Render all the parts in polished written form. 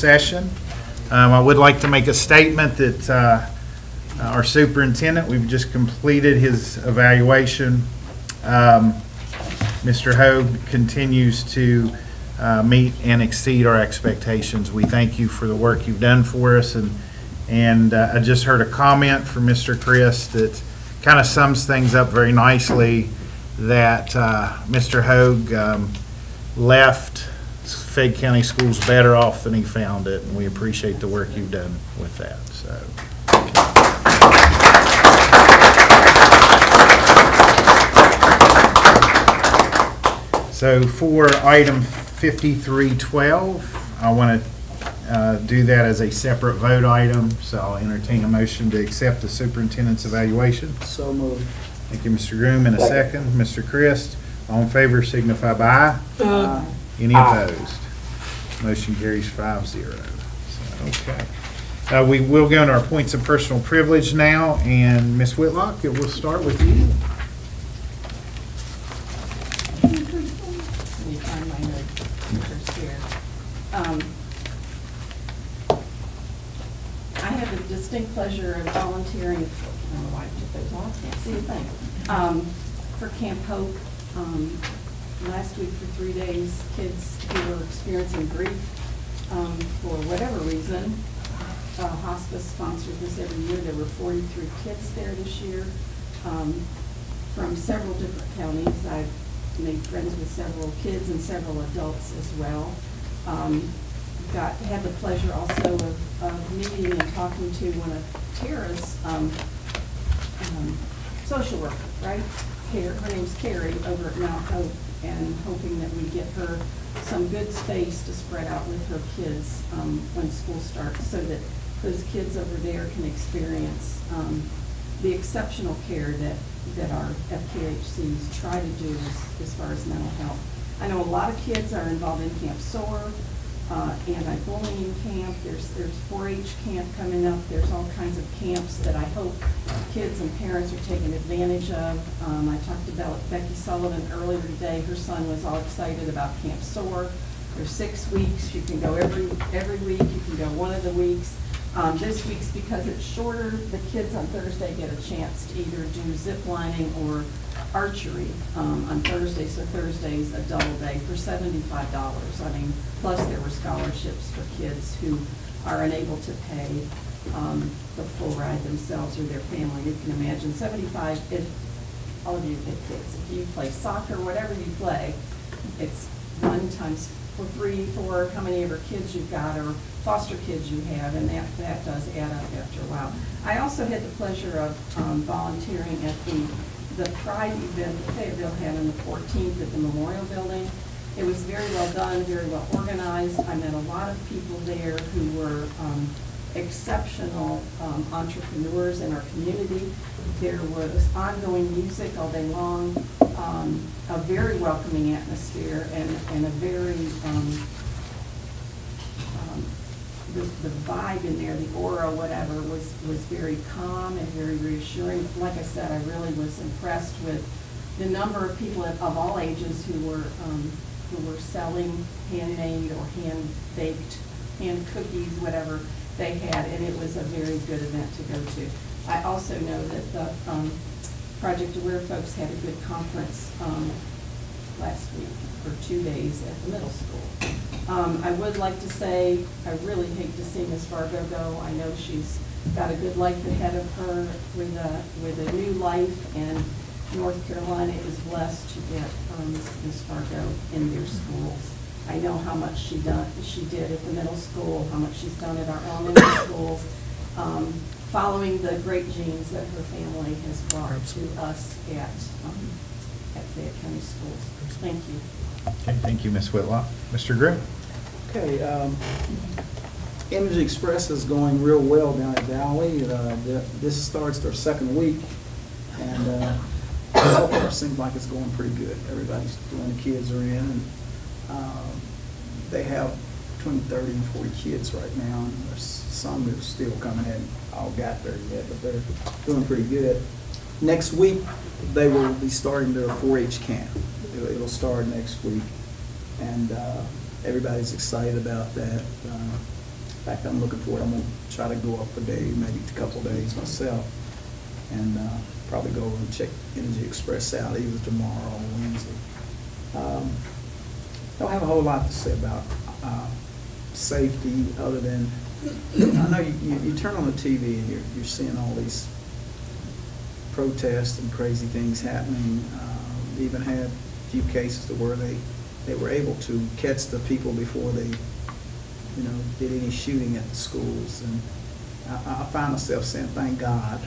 session. I would like to make a statement that our superintendent, we've just completed his evaluation. Mr. Hogue continues to meet and exceed our expectations. We thank you for the work you've done for us, and I just heard a comment from Mr. Chris that kind of sums things up very nicely, that Mr. Hogue left Fayette County Schools better off than he found it, and we appreciate the work you've done with that. So for item 5312, I want to do that as a separate vote item, so I'll entertain a motion to accept the superintendent's evaluation. So moved. Thank you, Mr. Groom. In a second, Mr. Christ. All in favor signify by aye. Any opposed? Motion carries 5-0. So, okay. We will go into our points of personal privilege now, and Ms. Whitlock, we'll start with you. Let me find my notes here. I have the distinct pleasure of volunteering, I don't know why I took those off, can't see a thing, for Camp Hope. Last week for 3 days, kids who were experiencing grief for whatever reason. Hospice sponsors this every year. There were 43 kids there this year from several different counties. I've made friends with several kids and several adults as well. Had the pleasure also of meeting and talking to one of Tara's social worker, right? Her name's Carrie over at Mount Hope, and hoping that we get her some good space to spread out with her kids when school starts, so that those kids over there can experience the exceptional care that our FKHCs try to do as far as mental health. I know a lot of kids are involved in Camp SOAR, anti-bullying camp, there's 4-H camp coming up, there's all kinds of camps that I hope kids and parents are taking advantage of. I talked about Becky Sullivan earlier today. Her son was all excited about Camp SOAR. There's 6 weeks. You can go every week. You can go one of the weeks. This week's, because it's shorter, the kids on Thursday get a chance to either do zip lining or archery on Thursday. So Thursday's a double day for $75. I mean, plus there were scholarships for kids who are unable to pay the full ride themselves or their family. You can imagine $75, if all of you get kids, if you play soccer, whatever you play, it's 1 times 3, 4, how many of your kids you've got, or foster kids you have, and that does add up after a while. I also had the pleasure of volunteering at the Pride event that Fayetteville had on the 14th at the Memorial Building. It was very well done, very well organized. I met a lot of people there who were exceptional entrepreneurs in our community. There was ongoing music all day long, a very welcoming atmosphere, and a very, the vibe in there, the aura, whatever, was very calm and very reassuring. Like I said, I really was impressed with the number of people of all ages who were selling handmade or hand-baked, hand cookies, whatever they had, and it was a very good event to go to. I also know that the Project Aware folks had a good conference last week for 2 days at the middle school. I would like to say, I really hate to see Miss Fargo go. I know she's got a good life ahead of her with a new life, and North Carolina is blessed to get Miss Fargo in their schools. I know how much she did at the middle school, how much she's done at our elementary schools, following the great genes that her family has brought to us at Fayette County Schools. Thank you. Okay, thank you, Ms. Whitlock. Mr. Grimm? Okay, Image Express is going real well down at Valley. This starts their 2nd week, and so far seems like it's going pretty good. Everybody's doing, the kids are in, and they have between 30 and 40 kids right now, and there's some that are still coming in, all got there yet, but they're doing pretty good. Next week, they will be starting their 4-H camp. It'll start next week, and everybody's excited about that. fact, I'm looking forward, I'm gonna try to go up a day, maybe a couple of days myself, and probably go over and check Energy Express out either tomorrow or Wednesday. Don't have a whole lot to say about safety, other than, I know you turn on the TV and you're seeing all these protests and crazy things happening. Even had a few cases to where they were able to catch the people before they, did any shooting at the schools. And I find myself saying, thank God,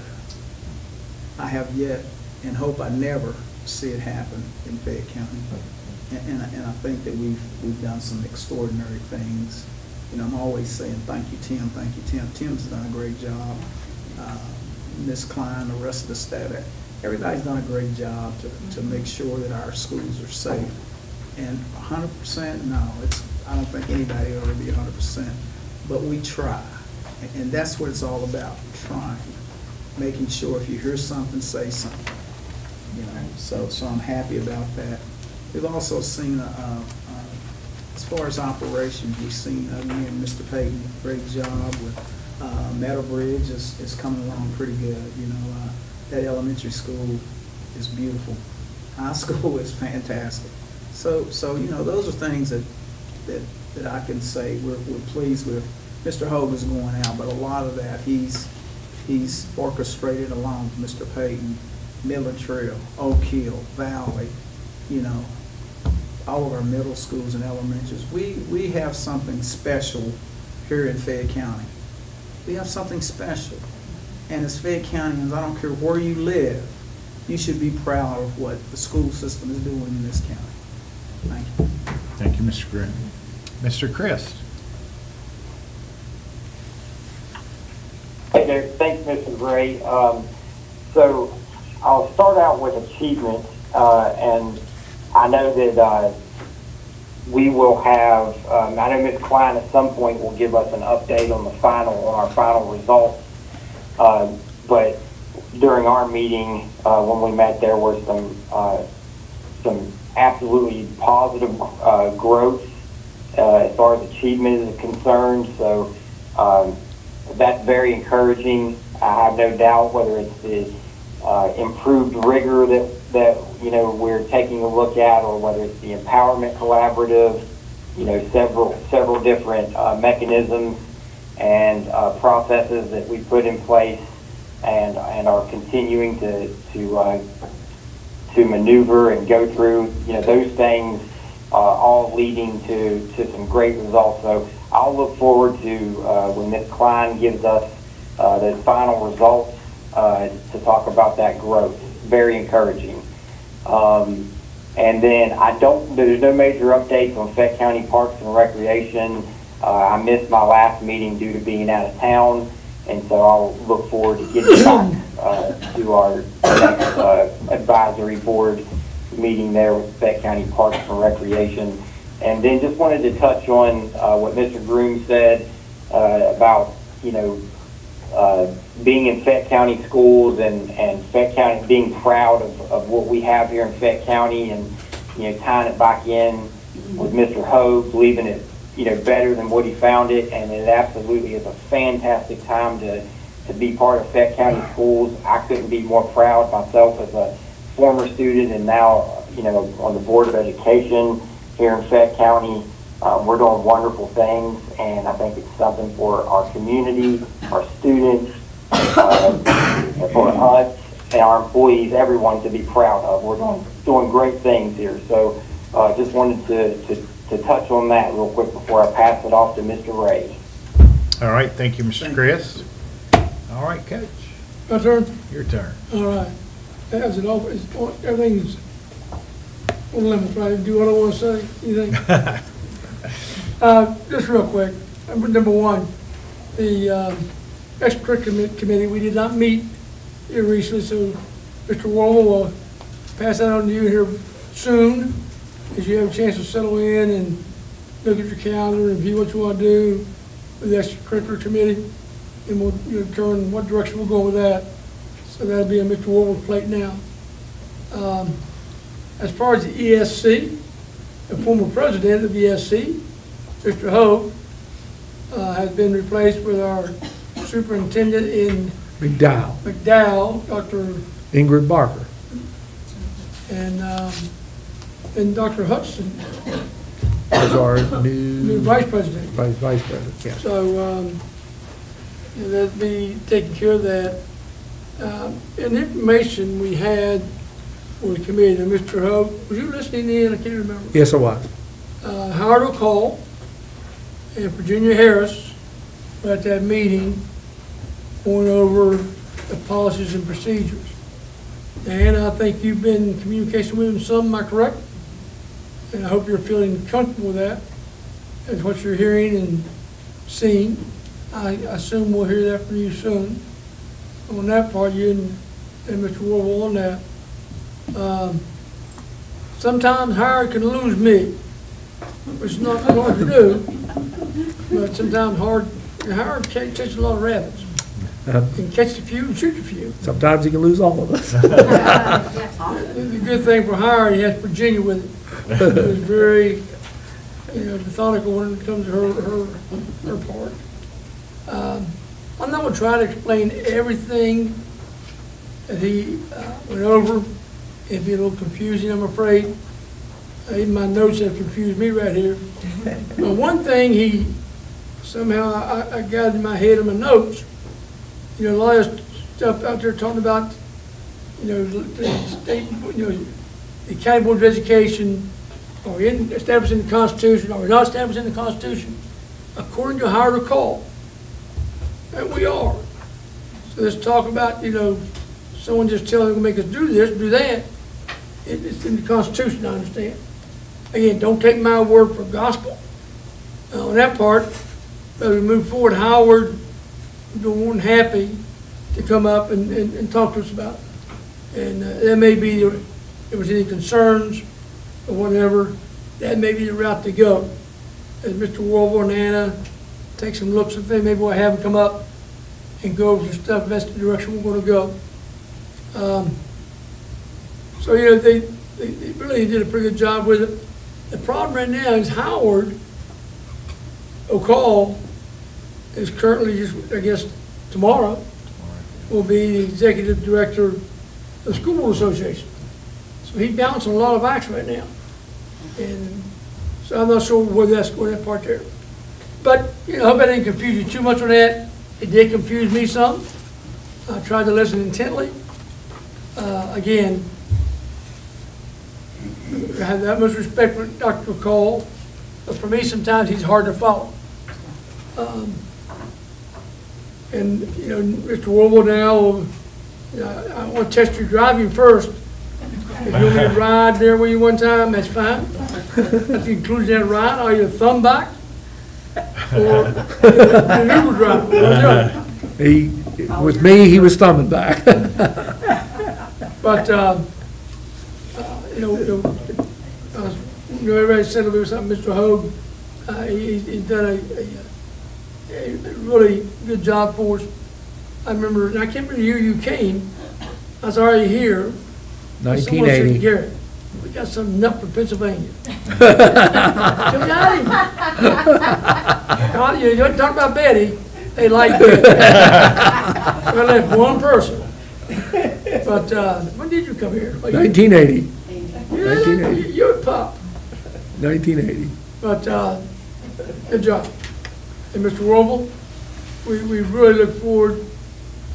I have yet and hope I never see it happen in Fayette County. And I think that we've done some extraordinary things. I'm always saying, thank you, Tim, thank you, Tim. Tim's done a great job. Ms. Klein, the rest of the staff, everybody's done a great job to make sure that our schools are safe. And 100%, no, I don't think anybody will ever be 100%, but we try. And that's what it's all about, trying, making sure if you hear something, say something. So I'm happy about that. We've also seen, as far as operations, we've seen, again, Mr. Payton, great job with Meadow Bridge is coming along pretty good. That elementary school is beautiful. High school is fantastic. So those are things that I can say we're pleased with. Mr. Hogan's going out, but a lot of that he's orchestrated along with Mr. Payton, Midland Trail, Oak Hill, Valley, all of our middle schools and elementaries. We have something special here in Fayette County. We have something special. And as Fayette Countyans, I don't care where you live, you should be proud of what the school system is doing in this county. Thank you. Thank you, Mr. Green. Mr. Christ. Hey there. Thanks, Mr. Gray. So I'll start out with achievement, and I know that we will have, I know Ms. Klein at some point will give us an update on our final results. But during our meeting, when we met, there were some absolutely positive growth as far as achievement is concerned. So that's very encouraging. I have no doubt whether it's the improved rigor that we're taking a look at, or whether it's the empowerment collaborative, several different mechanisms and processes that we put in place and are continuing to maneuver and go through, those things all leading to some great results. So I'll look forward to when Ms. Klein gives us those final results to talk about that growth. Very encouraging. And then there's no major updates on Fayette County Parks and Recreation. I missed my last meeting due to being out of town, and so I'll look forward to getting back to our next advisory board meeting there with Fayette County Parks and Recreation. And then just wanted to touch on what Mr. Groom said about, being in Fayette County schools and Fayette County being proud of what we have here in Fayette County, and, tying it back in with Mr. Hogue, leaving it, better than what he found it. And it absolutely is a fantastic time to be part of Fayette County schools. I couldn't be more proud myself as a former student and now, on the Board of Education here in Fayette County. We're doing wonderful things, and I think it's something for our community, our students, for us and our employees, everyone to be proud of. We're doing great things here. So just wanted to touch on that real quick before I pass it off to Mr. Ray. All right, thank you, Mr. Chris. All right, Coach. My turn? Your turn. All right. As it always, everything's on limits, right? Do what I want to say, anything? Just real quick, number one, the extracurricular committee, we did not meet here recently, so Mr. Worrell will pass that on to you here soon, as you have a chance to settle in and look at your calendar and view what you want to do with the extracurricular committee, and we'll determine what direction we'll go with that. So that'll be on Mr. Worrell's plate now. As far as the ESC, the former president of the ESC, Mr. Hogue, has been replaced with our superintendent in McDowell, McDowell, Dr. Ingrid Barker. and Dr. Hudson, Is our new new vice president. vice president, yeah. So, that'd be taking care of that. And the information we had for the committee, and Mr. Hope, was you listening in? I can't remember. Yes, I was. Howard O'Call and Virginia Harris were at that meeting going over the policies and procedures. And I think you've been in communication with them some, am I correct? And I hope you're feeling comfortable with that, as what you're hearing and seeing. I assume we'll hear that from you soon. On that part, you and Mr. Warble on that. Sometimes Howard can lose me, which is not hard to do, but sometimes Howard catches a lot of rabbits. Can catch a few and shoot a few. Sometimes he can lose all of us. The good thing for Howard, he has Virginia with him. He was very, methodical when it comes to her part. I'm not gonna try to explain everything that he went over. It'd be a little confusing, I'm afraid. Even my notes have confused me right here. But one thing somehow I got in my head in my notes, a lot of stuff out there talking about, the state, the county board of education, are we established in the Constitution, are we not established in the Constitution? According to Howard O'Call, and we are. So let's talk about, someone just telling them to make us do this, do that. It's in the Constitution, I understand. Again, don't take my word for gospel. On that part, as we move forward, Howard would be more than happy to come up and talk to us about it. And that may be, if there was any concerns or whatever, that may be the route to go. As Mr. Warble and Anna take some looks at things, maybe we'll have them come up and go over some stuff, if that's the direction we're gonna go. So, they really did a pretty good job with it. The problem right now is Howard O'Call is currently just, I guess, tomorrow will be the executive director of the School Board Association. So he's bouncing a lot of acts right now. And so I'm not sure where that part there. But, I hope I didn't confuse you too much on that. It did confuse me some. I tried to listen intently. Again, I have that much respect for Dr. Cole, but for me, sometimes he's hard to follow. And, Mr. Warble now, I want to test your driving first. If you want me to ride there with you one time, that's fine. That's included in that ride, are you a thumb back? Or an Uber driver? With me, he was thumbing back. But, everybody said about something, Mr. Hogue, he's done a really good job for us. I remember, and I can't remember the year you came, I was already here. Someone said, 1980. Garrett, we got some nut from Pennsylvania. So we got him. You don't talk about Betty, they like Betty. I left one person. But, when did you come here? 1980. You're a pup. 1980. But, good job. And Mr. Warble, we really look forward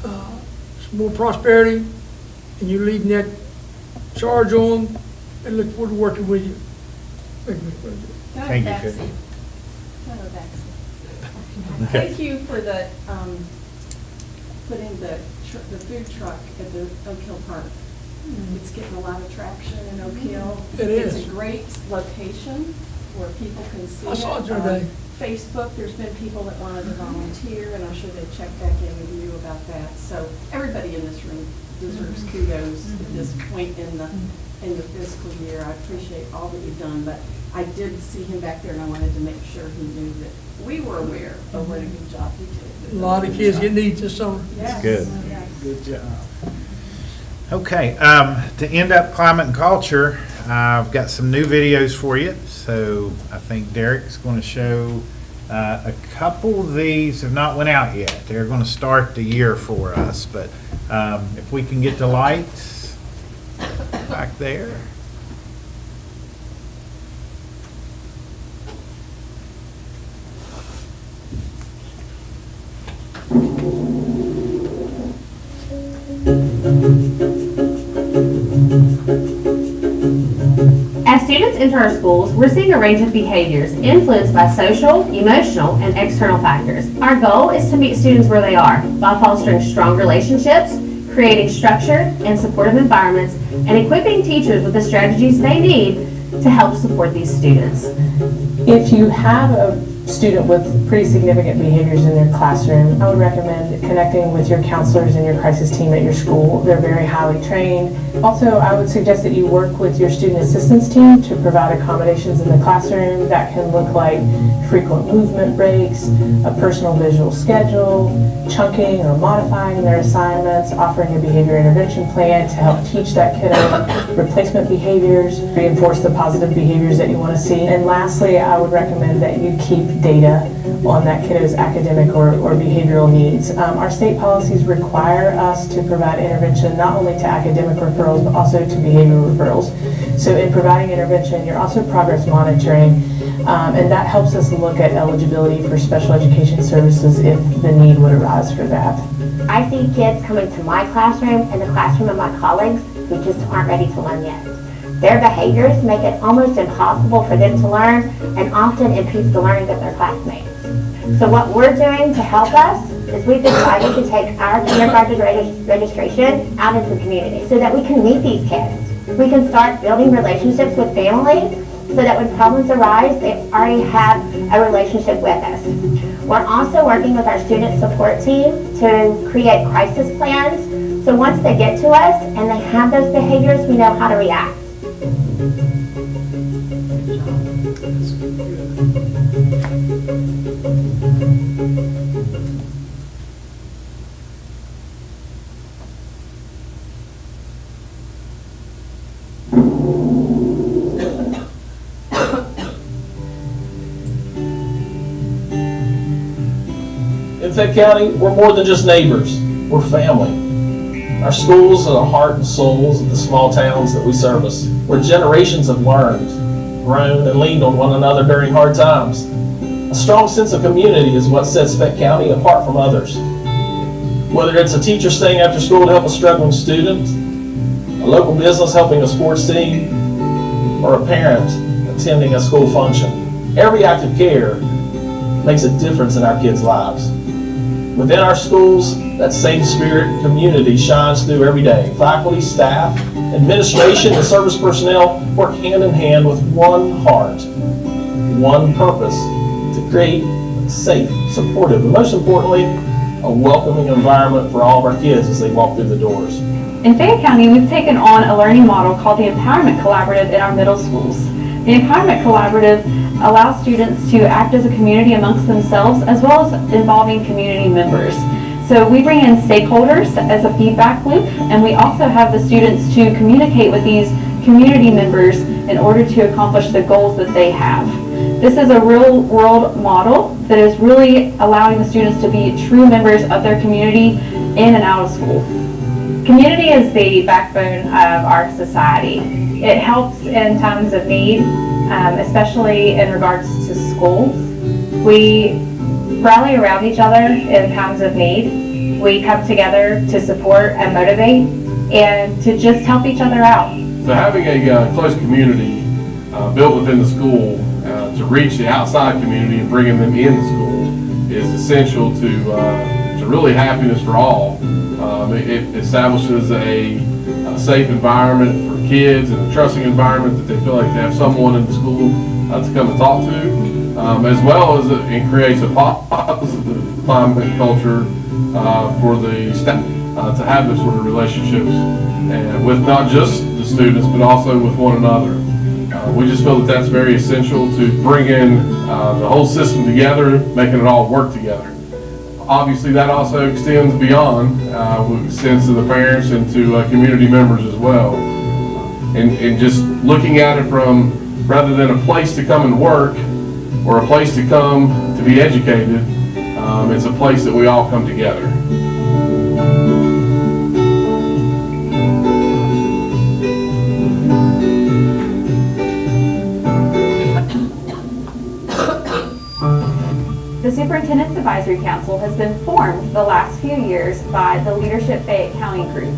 some more prosperity and you leading that charge on and look forward to working with you. Thank you, Mr. President. Thank you, Phil. Thank you for putting the food truck at the Oak Hill Park. It's getting a lot of traction in Oak Hill. It is. It's a great location where people can see it. I saw it the other day. Facebook, there's been people that wanted to volunteer, and I'm sure they checked back in with you about that. So everybody in this room deserves kudos at this point in the fiscal year. I appreciate all that you've done, but I did see him back there, and I wanted to make sure he knew that we were aware of what a good job he did. A lot of kids get needs this summer. Yes, good. yes. Good job. Okay, to end up climate and culture, I've got some new videos for you. So I think Derek's going to show A couple of these have not went out yet. They're going to start the year for us, but if we can get the lights back there. As students enter our schools, we're seeing a range of behaviors influenced by social, emotional, and external factors. Our goal is to meet students where they are by fostering strong relationships, creating structured and supportive environments, and equipping teachers with the strategies they need to help support these students. If you have a student with pretty significant behaviors in their classroom, I would recommend connecting with your counselors and your crisis team at your school. They're very highly trained. Also, I would suggest that you work with your student assistance team to provide accommodations in the classroom that can look like frequent movement breaks, a personal visual schedule, chunking or modifying their assignments, offering a behavior intervention plan to help teach that kiddo replacement behaviors, reinforce the positive behaviors that you want to see. And lastly, I would recommend that you keep data on that kiddo's academic or behavioral needs. Our state policies require us to provide intervention not only to academic referrals, but also to behavioral referrals. So in providing intervention, you're also progress monitoring, and that helps us look at eligibility for special education services if the need would arise for that. I see kids coming to my classroom and the classroom of my colleagues who just aren't ready to learn yet. Their behaviors make it almost impossible for them to learn and often impedes the learning of their classmates. So what we're doing to help us is we've decided to take our kindergarten registration out into the community so that we can meet these kids. We can start building relationships with families so that when problems arise, they already have a relationship with us. We're also working with our student support team to create crisis plans. So once they get to us and they have those behaviors, we know how to react. In Fayette County, we're more than just neighbors, we're family. Our schools are the heart and souls of the small towns that we service, where generations have learned, grown, and leaned on one another during hard times. A strong sense of community is what sets Fayette County apart from others. Whether it's a teacher staying after school to help a struggling student, a local business helping a sports team, or a parent attending a school function, every act of care makes a difference in our kids' lives. Within our schools, that same spirit and community shines through every day. Faculty, staff, administration, and service personnel work hand in hand with one heart, one purpose, to create a safe, supportive, and most importantly, a welcoming environment for all of our kids as they walk through the doors. In Fayette County, we've taken on a learning model called the Empowerment Collaborative in our middle schools. The Empowerment Collaborative allows students to act as a community amongst themselves as well as involving community members. So we bring in stakeholders as a feedback loop, and we also have the students to communicate with these community members in order to accomplish the goals that they have. This is a real world model that is really allowing the students to be true members of their community in and out of school. Community is the backbone of our society. It helps in times of need, especially in regards to schools. We rally around each other in times of need. We come together to support and motivate and to just help each other out. So having a close community built within the school to reach the outside community and bringing them in the school is essential to really happiness for all. It establishes a safe environment for kids and a trusting environment that they feel like they have someone in the school to come and talk to, as well as it creates a positive climate culture for the staff to have those sort of relationships and with not just the students but also with one another. We just feel that that's very essential to bring in the whole system together, making it all work together. Obviously, that also extends beyond, extends to the parents and to community members as well. And just looking at it from, rather than a place to come and work, or a place to come to to be educated. It's a place that we all come together. The Superintendent's Advisory Council has been formed the last few years by the Leadership Fayette County Group.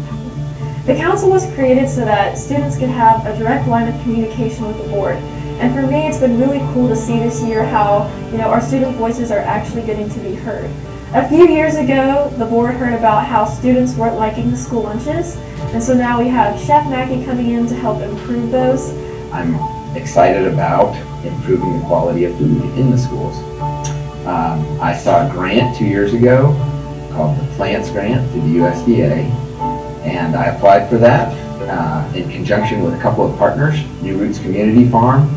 The council was created so that students could have a direct line of communication with the board. And for me, it's been really cool to see this year how, our student voices are actually getting to be heard. A few years ago, the board heard about how students weren't liking the school lunches, and so now we have Chef Mackey coming in to help improve those. I'm excited about improving the quality of food in the schools. I saw a grant 2 years ago called the Plants Grant through the USDA, and I applied for that in conjunction with a couple of partners, New Roots Community Farm,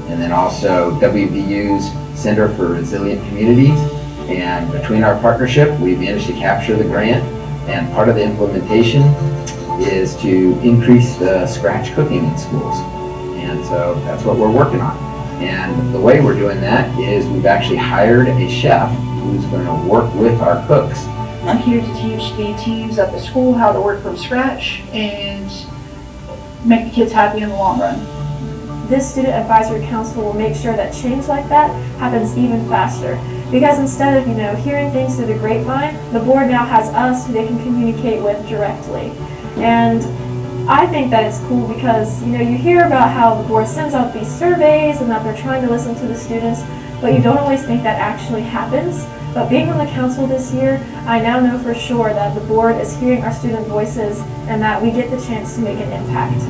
and then also WVU's Center for Resilient Communities. And between our partnership, we managed to capture the grant, and part of the implementation is to increase the scratch cooking in schools. And so that's what we're working on. And the way we're doing that is we've actually hired a chef who's going to work with our cooks. I'm here to teach the teams at the school how to work from scratch and make the kids happy in the long run. This Student Advisory Council will make sure that change like that happens even faster. Because instead of, hearing things through the grapevine, the board now has us who they can communicate with directly. And I think that it's cool because, you hear about how the board sends out these surveys and that they're trying to listen to the students, but you don't always think that actually happens. But being on the council this year, I now know for sure that the board is hearing our student voices and that we get the chance to make an impact.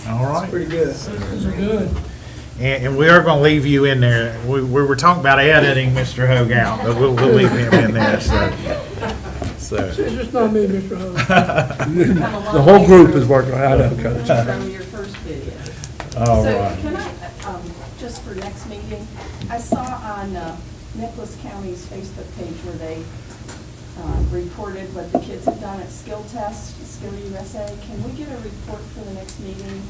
All right. Pretty good. Those are good. And we are going to leave you in there. We were talking about editing Mr. Hogue out, but we'll leave him in there, so. It's just not me, Mr. Hogue. The whole group is working on it. I know, Coach. From your first video. All So right. can I, just for next meeting, I saw on Nicholas County's Facebook page where they reported what the kids have done at Skill Test, Skill USA. Can we get a report for the next meeting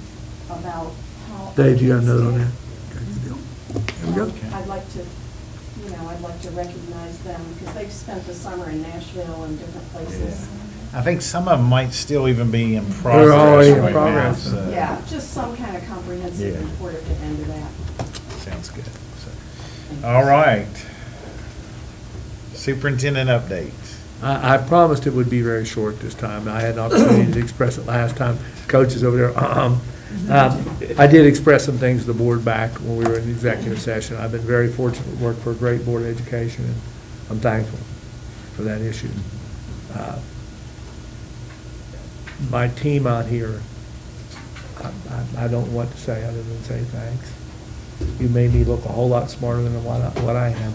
about how? Dave, you got a note on that? There we go. I'd like to, I'd like to recognize them because they've spent the summer in Nashville and different places. I think some of them might still even be in progress. They're already in right now, progress. so- Yeah, just some kind of comprehensive Yeah. report at the end of that. Sounds good. All right. Superintendent updates. I promised it would be very short this time. I had an opportunity to express it last time. Coach is over there. I did express some things to the board back when we were in the executive session. I've been very fortunate to work for a great board of education, and I'm thankful for that issue. My team out here, I don't know what to say other than say thanks. You made me look a whole lot smarter than what I am.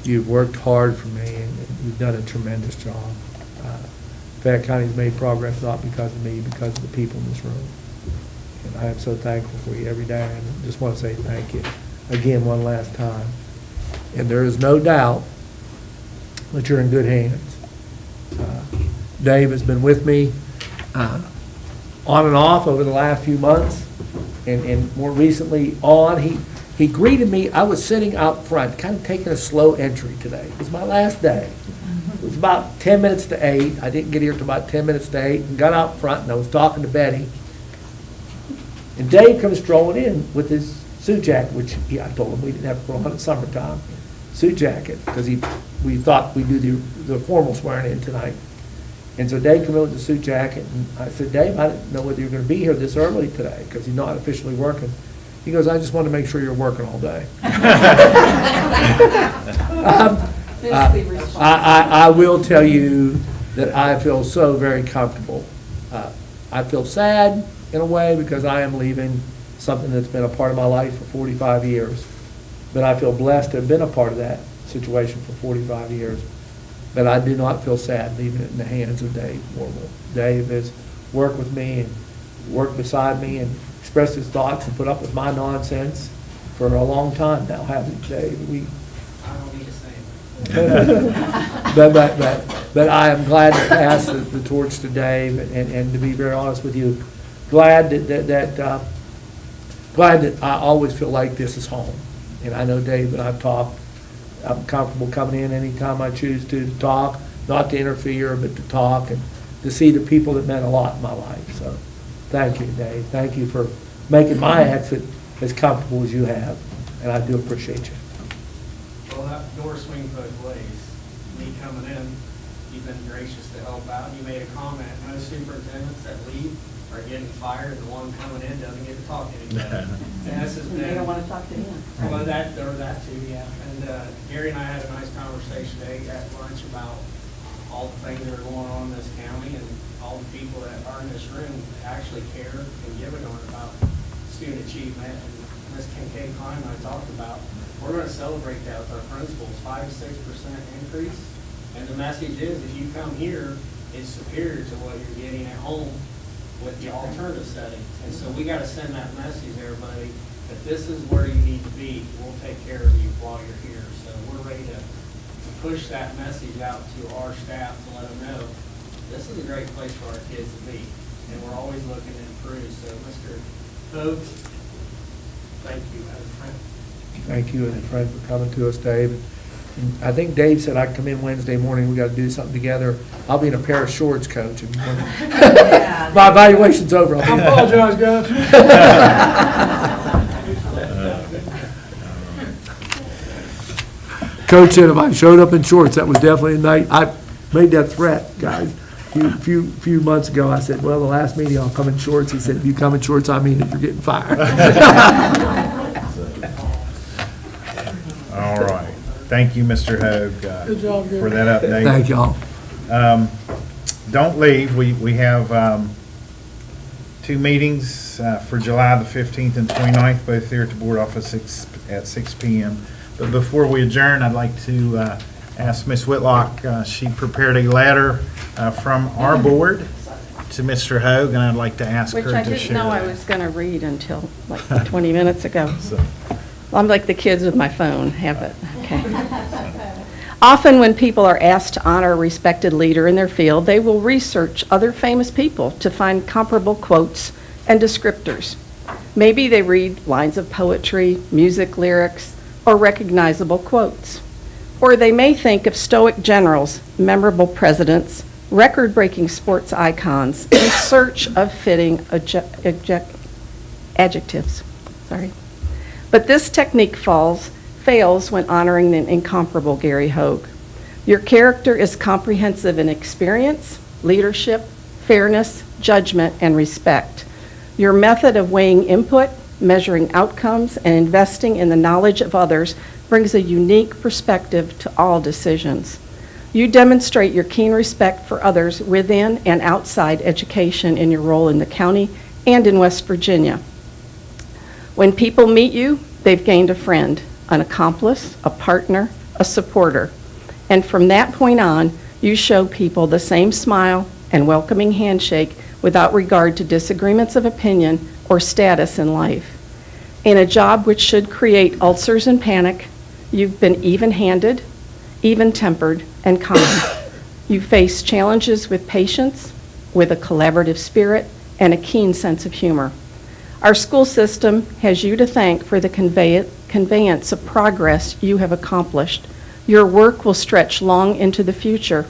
You've worked hard for me, and you've done a tremendous job. Fayette County's made progress not because of me, because of the people in this room. And I am so thankful for you every day, and just want to say thank you again one last time. And there is no doubt that you're in good hands. Dave has been with me on and off over the last few months, and more recently on. He greeted me. I was sitting out front, kind of taking a slow entry today. It was my last day. It was about 10 minutes to 8. I didn't get here till about 10 minutes to 8, and got out front, and I was talking to Betty. And Dave comes strolling in with his suit jacket, which I told him we didn't have to put on in summertime, suit jacket, because we thought we'd do the formal swearing in tonight. And so Dave came in with the suit jacket, and I said, Dave, I didn't know whether you were going to be here this early today, because he's not officially working. He goes, I just wanted to make sure you're working all day. I will tell you that I feel so very comfortable. I feel sad in a way because I am leaving something that's been a part of my life for 45 years. But I feel blessed to have been a part of that situation for 45 years. But I do not feel sad leaving it in the hands of Dave Warble. Dave has worked with me and worked beside me and expressed his thoughts and put up with my nonsense for a long time now, hasn't he, Dave? But I am glad to pass the torch to Dave, and to be very honest with you, glad that I always feel like this is home. And I know Dave and I've talked, I'm comfortable coming in anytime I choose to talk, not to interfere, but to talk and to see the people that meant a lot in my life. So, thank you, Dave. Thank you for making my exit as comfortable as you have, and I do appreciate you. Well, that door swings both ways. Me coming in, you've been gracious to help out. You made a comment, most superintendents that leave are getting fired, and the one coming in doesn't get to talk to anybody. And this has They been, don't want to talk to him. well, that too, yeah. And Gary and I had a nice conversation today at lunch about all the things that are going on in this county, and all the people that are in this room actually care and give a darn about student achievement. And Ms. Kincaid Klein and I talked about, we're going to celebrate that with our principals, 5 to 6% increase. And the message is, if you come here, it's superior to what you're getting at home with the alternative settings. And so we got to send that message, everybody, that this is where you need to be. We'll take care of you while you're here. So we're ready to push that message out to our staff to let them know this is a great place for our kids to be. And we're always looking to improve. So Mr. Hogue, thank you as a friend. Thank you as a friend for coming to us, Dave. And I think Dave said I can come in Wednesday morning, we got to do something together. I'll be in a pair of shorts, Coach. And my evaluation's over. I apologize, guys. Coach said if I showed up in shorts, that was definitely a night. I made that threat, guys. Few months ago, I said, well, the last meeting I'll come in shorts. He said, if you come in shorts, I mean that you're getting fired. All right. Thank you, Mr. Hogue, Good job, Gary. for that update. Thank y'all. Don't leave. We have two meetings for July the 15th and 29th, both here at the board office at 6 p.m. But before we adjourn, I'd like to ask Ms. Whitlock. She prepared a letter from our board to Mr. Hogue, and I'd like to ask her to Which share I didn't know I that. was going to read until like 20 minutes ago. So, I'm like the kids with my phone, have it, okay. Often when people are asked to honor a respected leader in their field, they will research other famous people to find comparable quotes and descriptors. Maybe they read lines of poetry, music lyrics, or recognizable quotes. Or they may think of stoic generals, memorable presidents, record-breaking sports icons in search of fitting adjectives. But this technique fails when honoring the incomparable Gary Hogue. Your character is comprehensive in experience, leadership, fairness, judgment, and respect. Your method of weighing input, measuring outcomes, and investing in the knowledge of others brings a unique perspective to all decisions. You demonstrate your keen respect for others within and outside education in your role in the county and in West Virginia. When people meet you, they've gained a friend, an accomplice, a partner, a supporter. And from that point on, you show people the same smile and welcoming handshake without regard to disagreements of opinion or status in life. In a job which should create ulcers and panic, you've been even-handed, even-tempered, and calm. You face challenges with patience, with a collaborative spirit, and a keen sense of humor. Our school system has you to thank for the conveyance of progress you have accomplished. Your work will stretch long into the future.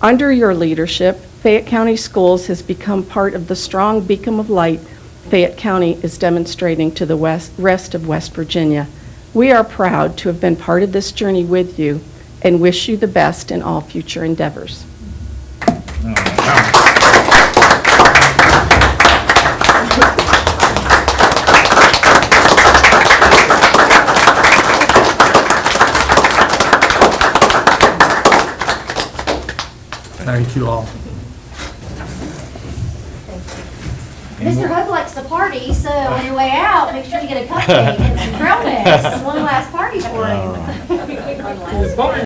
Under your leadership, Fayette County Schools has become part of the strong beacon of light Fayette County is demonstrating to the rest of West Virginia. We are proud to have been part of this journey with you and wish you the best in all future endeavors. Thank you all. Mr. Hogue likes to party, so on your way out, make sure you get a cupcake and some trail mix. One last party for him.